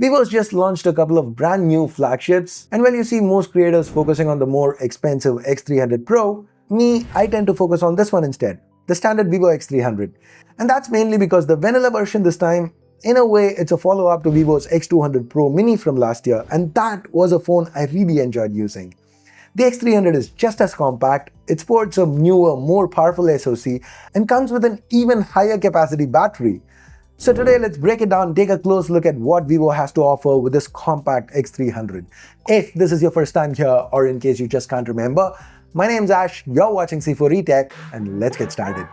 Vivo's just launched a couple of brand new flagships, and while you see most creators focusing on the more expensive X300 Pro, I tend to focus on this one instead, the standard Vivo X300. And that's mainly because the vanilla version this time, in a way, it's a follow-up to Vivo's X200 Pro Mini from last year, and that was a phone I really enjoyed using. The X300 is just as compact, it sports a newer, more powerful SoC, and comes with an even higher capacity battery. So today let's break it down, take a close look at what Vivo has to offer with this compact X300. If this is your first time here, or in case you just can't remember, my name's Ash, you're watching C4eTech, and let's get started.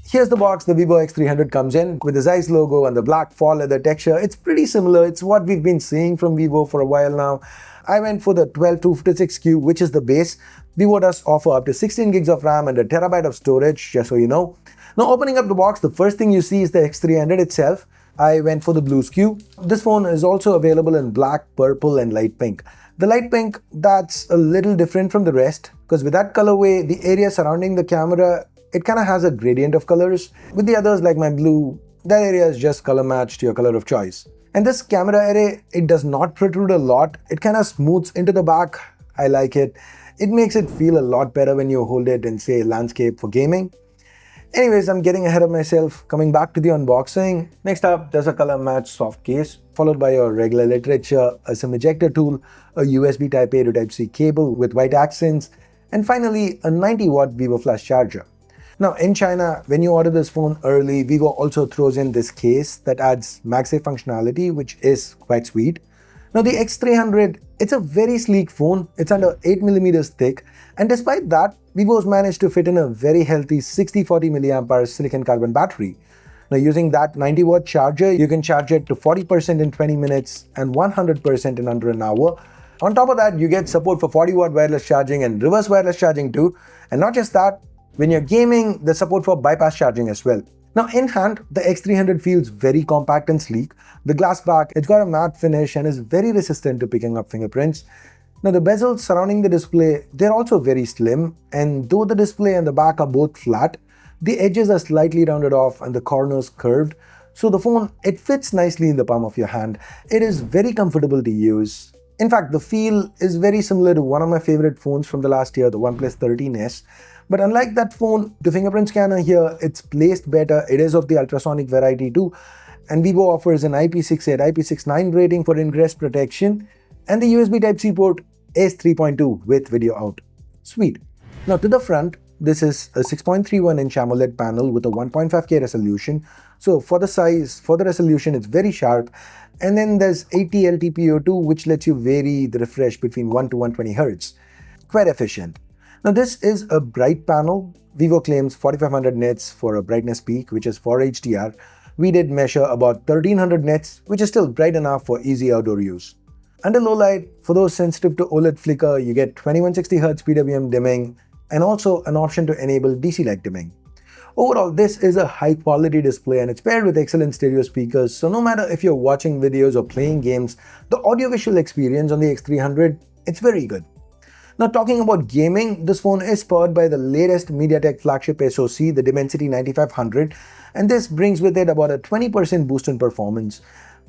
Here's the box the Vivo X300 comes in, with the Zeiss logo and the black fall leather texture. It's pretty similar, it's what we've been seeing from Vivo for a while now. I went for the 12256Q, which is the base. Vivo does offer up to 16 gigs of RAM and a terabyte of storage, just so you know. Now opening up the box, the first thing you see is the X300 itself. I went for the blue SKU. This phone is also available in black, purple and light pink. The light pink, that's a little different from the rest, because with that colorway, the area surrounding the camera, it kind of has a gradient of colors. With the others like my blue, that area is just color matched to your color of choice. And this camera array, it does not protrude a lot. It kind of smooths into the back. I like it. It makes it feel a lot better when you hold it in, say, landscape for gaming. Anyways, I'm getting ahead of myself. Coming back to the unboxing. Next up, there's a color matched soft case, followed by your regular literature, a SIM ejector tool, a USB Type-A to Type-C cable with white accents, and finally a 90-watt Vivo Flash charger. Now in China, when you order this phone early, Vivo also throws in this case that adds MagSafe functionality, which is quite sweet. Now the X300, it's a very sleek phone, it's under 8mm thick, and despite that, Vivo's managed to fit in a very healthy 6040 mAh silicon carbon battery. Now using that 90-watt charger, you can charge it to 40% in 20 minutes and 100% in under an hour. On top of that, you get support for 40-watt wireless charging and reverse wireless charging too, and not just that, when you're gaming, there's support for bypass charging as well. Now in hand, the X300 feels very compact and sleek. The glass back, it's got a matte finish and is very resistant to picking up fingerprints. Now the bezels surrounding the display, they're also very slim, and though the display and the back are both flat, the edges are slightly rounded off and the corners curved. So the phone, it fits nicely in the palm of your hand. It is very comfortable to use. In fact, the feel is very similar to one of my favorite phones from the last year, the OnePlus 13S. But unlike that phone, the fingerprint scanner here, it's placed better. It is of the ultrasonic variety too. And Vivo offers an IP68, IP69 rating for ingress protection. And the USB Type-C port is 3.2 with video out. Sweet. Now to the front, this is a 6.31-inch AMOLED panel with a 1.5K resolution. So for the size, for the resolution, it's very sharp. And then there's 80 LTPO2, which lets you vary the refresh between 1 to 120 Hz. Quite efficient. Now this is a bright panel. Vivo claims 4500 nits for a brightness peak, which is for HDR. We did measure about 1300 nits, which is still bright enough for easy outdoor use. Under low light, for those sensitive to OLED flicker, you get 2160Hz PWM dimming and also an option to enable DC light dimming. Overall, this is a high quality display and it's paired with excellent stereo speakers, so no matter if you're watching videos or playing games, the audiovisual experience on the X300, it's very good. Now talking about gaming, this phone is powered by the latest MediaTek flagship SoC, the Dimensity 9500, and this brings with it about a 20% boost in performance.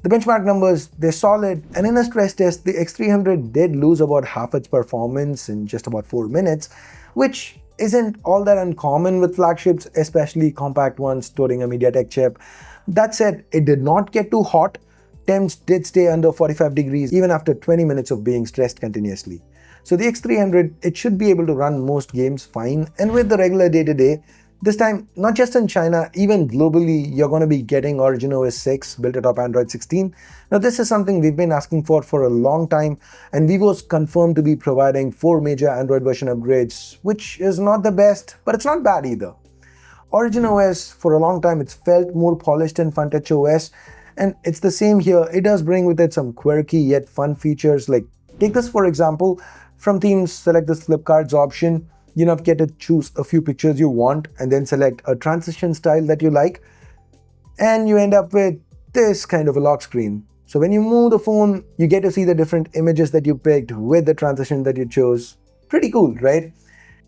The benchmark numbers, they're solid, and in a stress test, the X300 did lose about half its performance in just about 4 minutes, which isn't all that uncommon with flagships, especially compact ones storing a MediaTek chip. That said, it did not get too hot. Temps did stay under 45 degrees even after 20 minutes of being stressed continuously. So the X300, it should be able to run most games fine, and with the regular day-to-day, this time, not just in China, even globally, you're going to be getting Origin OS 6 built atop Android 16. Now this is something we've been asking for a long time, and Vivo's confirmed to be providing 4 major Android version upgrades, which is not the best, but it's not bad either. Origin OS, for a long time, it's felt more polished than FunTouch OS, and it's the same here. It does bring with it some quirky yet fun features, like take this for example. From themes, select this flip cards option. You now get to choose a few pictures you want and then select a transition style that you like. And you end up with this kind of a lock screen. So when you move the phone, you get to see the different images that you picked with the transition that you chose. Pretty cool, right?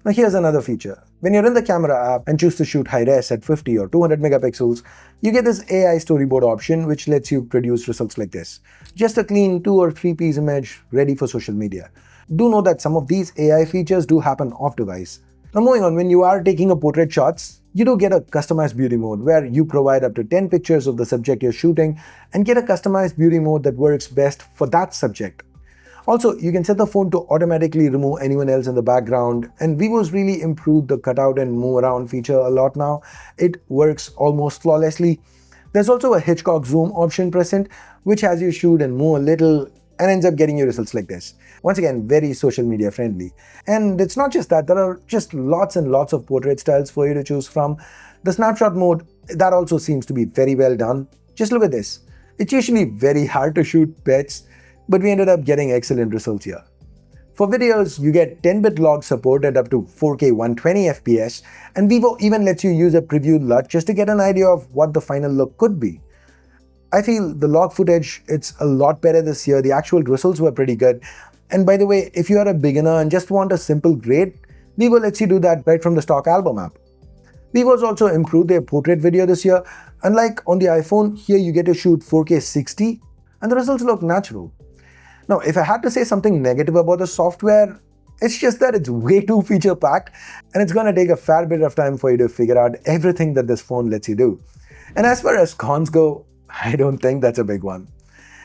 Now here's another feature. When you're in the camera app and choose to shoot high res at 50 or 200 megapixels, you get this AI storyboard option which lets you produce results like this. Just a clean 2 or 3 piece image ready for social media. Do know that some of these AI features do happen off device. Now moving on, when you are taking a portrait shots, you do get a customized beauty mode where you provide up to 10 pictures of the subject you're shooting and get a customized beauty mode that works best for that subject. Also, you can set the phone to automatically remove anyone else in the background, and Vivo's really improved the cutout and move around feature a lot now. It works almost flawlessly. There's also a Hitchcock zoom option present, which has you shoot and move a little and ends up getting you results like this. Once again, very social media friendly. And it's not just that, there are just lots and lots of portrait styles for you to choose from. The snapshot mode, that also seems to be very well done. Just look at this. It's usually very hard to shoot pets, but we ended up getting excellent results here. For videos, you get 10-bit log support at up to 4K 120 FPS, and Vivo even lets you use a preview LUT just to get an idea of what the final look could be. I feel the log footage, it's a lot better this year. The actual results were pretty good. And by the way, if you are a beginner and just want a simple grade, Vivo lets you do that right from the stock album app. Vivo's also improved their portrait video this year. Unlike on the iPhone, here you get to shoot 4K 60 and the results look natural. Now, if I had to say something negative about the software, it's just that it's way too feature-packed and it's gonna take a fair bit of time for you to figure out everything that this phone lets you do. And as far as cons go, I don't think that's a big one.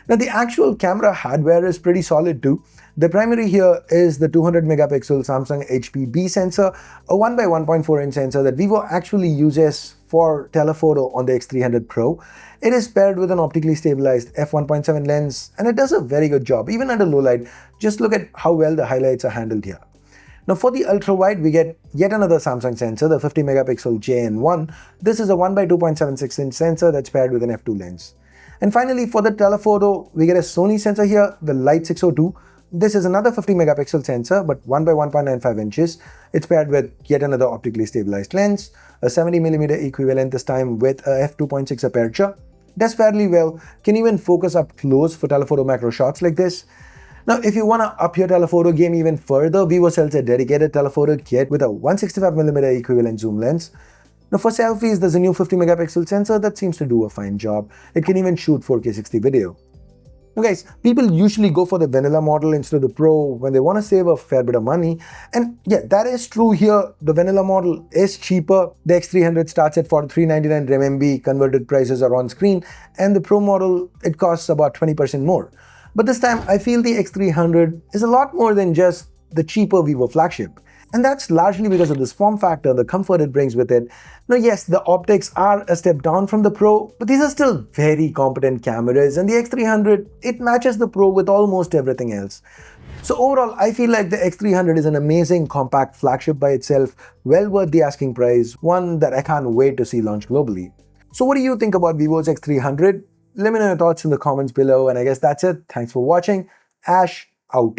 Now, the actual camera hardware is pretty solid too. The primary here is the 200 megapixel Samsung HPB sensor, a 1x1.4 inch sensor that Vivo actually uses for telephoto on the X300 Pro. It is paired with an optically stabilized f1.7 lens and it does a very good job even under low light. Just look at how well the highlights are handled here. Now for the ultra wide, we get yet another Samsung sensor, the 50 megapixel JN1. This is a 1x2.76 inch sensor that's paired with an f2 lens. And finally, for the telephoto, we get a Sony sensor here, the Light 602. This is another 50 megapixel sensor, but 1x1.95 inches. It's paired with yet another optically stabilized lens, a 70mm equivalent this time with a f2.6 aperture. Does fairly well, can even focus up close for telephoto macro shots like this. Now, if you want to up your telephoto game even further, Vivo sells a dedicated telephoto kit with a 165mm equivalent zoom lens. Now for selfies, there's a new 50 megapixel sensor that seems to do a fine job. It can even shoot 4K 60 video. Now guys, people usually go for the vanilla model instead of the Pro when they want to save a fair bit of money. And yeah, that is true here. The vanilla model is cheaper. The X300 starts at 43.99 RMB, converted prices are on screen, and the Pro model, it costs about 20% more. But this time, I feel the X300 is a lot more than just the cheaper Vivo flagship. And that's largely because of this form factor, the comfort it brings with it. Now yes, the optics are a step down from the Pro, but these are still very competent cameras, and the X300, it matches the Pro with almost everything else. So overall, I feel like the X300 is an amazing compact flagship by itself, well worth the asking price, one that I can't wait to see launch globally. So what do you think about Vivo's X300? Let me know your thoughts in the comments below, and I guess that's it. Thanks for watching. Ash out.